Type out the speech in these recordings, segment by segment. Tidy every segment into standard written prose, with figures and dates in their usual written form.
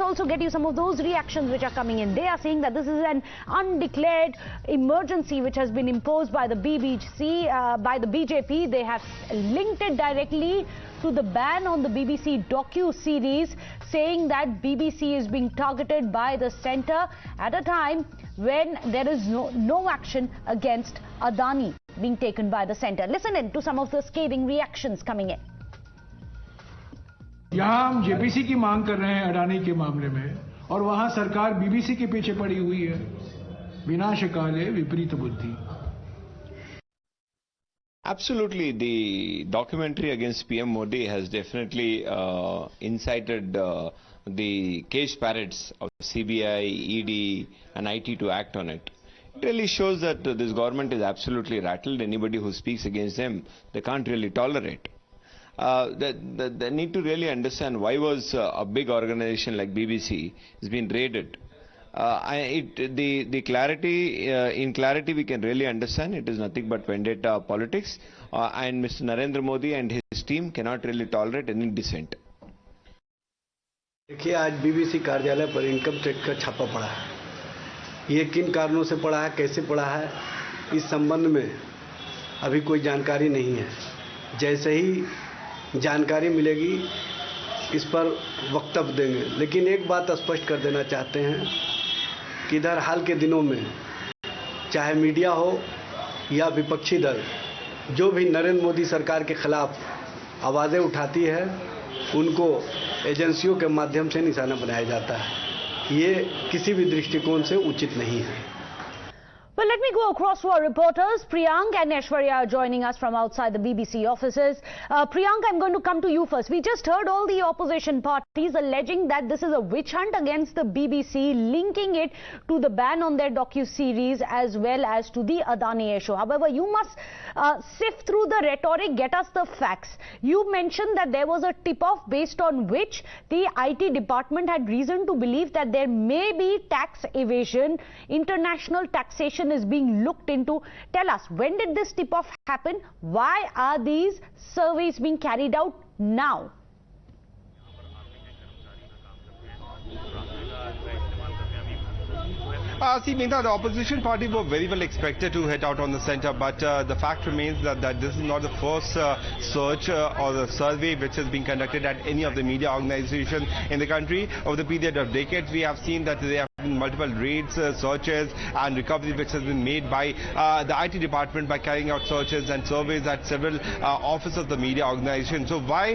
also get you some of those reactions which are coming in. They are saying that this is an undeclared emergency which has been imposed by the by the BJP. They have linked it directly to the ban on the BBC docu-series, saying that BBC is being targeted by the centre at a time when there is no action against Adani being taken by the centre. Listen in to some of the scathing reactions coming in. यहाँ हम JPC की मांग कर रहे हैं अडानी के मामले में, और वहाँ सरकार बीबीसी के पीछे पड़ी हुई है। विनाश काले विपरीत बुद्धि। Absolutely, the documentary against PM Modi has definitely incited the cage parrots of CBI, ED and IT to act on it. It really shows that this government is absolutely rattled. Anybody who speaks against them, they can't really tolerate. They need to really understand why was a big organization like BBC has been raided. In clarity we can really understand it is nothing but vendetta politics, and Mr. Narendra Modi and his team cannot really tolerate any dissent. देखिए, आज BBC कार्यालय पर income tax का छापा पड़ा है। ये किन कारणों से पड़ा है, कैसे पड़ा है, इस संबंध में अभी कोई जानकारी नहीं है। जैसे ही जानकारी मिलेगी इस पर वक्तव्य देंगे। लेकिन एक बात स्पष्ट कर देना चाहते हैं कि इधर हाल के दिनों में चाहे मीडिया हो या विपक्षी दल, जो भी नरेंद्र मोदी सरकार के खिलाफ आवाज़ें उठाती है, उनको एजेंसियों के माध्यम से निशाना बनाया जाता है। ये किसी भी दृष्टिकोण से उचित नहीं है। Well, let me go across to our reporters. Priyank and Aishwarya are joining us from outside the BBC offices. Priyank, I'm going to come to you first. We just heard all the opposition parties alleging that this is a witch hunt against the BBC, linking it to the ban on their docu-series as well as to the Adani issue. However, you must sift through the rhetoric, get us the facts. You mentioned that there was a tip-off based on which the IT department had reason to believe that there may be tax evasion, international taxation is being looked into. Tell us, when did this tip-off happen? Why are these surveys being carried out now? See, Meghna, the opposition party were very well expected to head out on the centre, but the fact remains that this is not the first search or the survey which has been conducted at any of the media organizations in the country. Over the period of decades, we have seen that there have been multiple raids, searches and recovery which has been made by the IT department by carrying out searches and surveys at several offices of the media organization. So why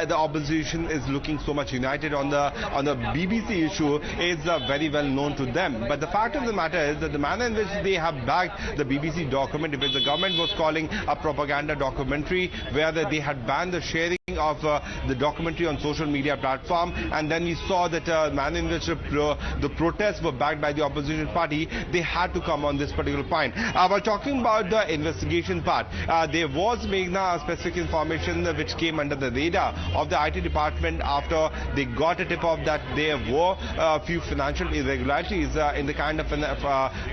the opposition is looking so much united on the BBC issue is very well known to them. But the fact of the matter is that the manner in which they have backed the BBC document, which the government was calling a propaganda documentary, where they had banned the sharing of the documentary on social media platform, and then we saw that manner in which the protests were backed by the opposition party, they had to come on this particular point. While talking about the investigation part, there was, Meghna, specific information which came under the radar of the IT department after they got a tip-off that there were a few financial irregularities in the kind of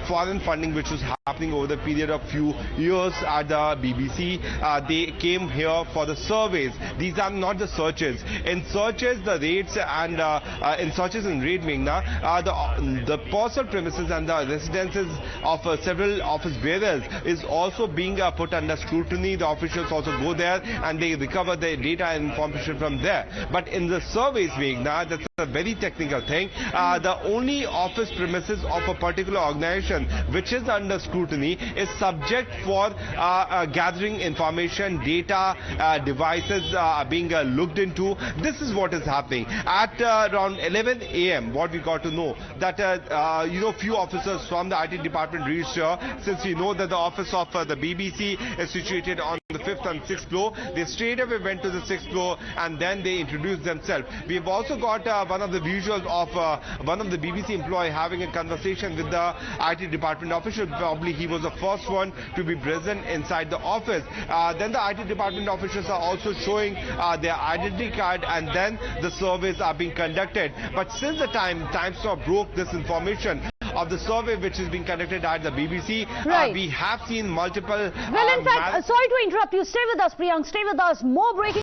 foreign funding which was happening over the period of few years at the BBC. They came here for the surveys. These are not the searches. In searches, the raids and in searches and raid, Meghna, the personal premises and the residences of several office bearers is also being put under scrutiny. The officials also go there and they recover the data and information from there. But in the surveys, Meghna, that's a very technical thing. The only office premises of a particular organization which is under scrutiny is subject for gathering information, data, devices being looked into. This is what is happening. At around 11 a.m. what we got to know that few officers from the IT department reached here, since we know that the office of the BBC is situated on the 5th and 6th floor. They straight away went to the 6th floor and then they introduced themselves. We have also got one of the visuals of one of the BBC employee having a conversation with the IT department official. Probably he was the first one to be present inside the office. Then the IT department officials are also showing their identity card, and then the surveys are being conducted. But since the time Times Now broke this information of the survey which is being conducted at the BBC, right, we have seen multiple... Well, in fact, sorry to interrupt you. Stay with us, Priyank. Stay with us. More breaking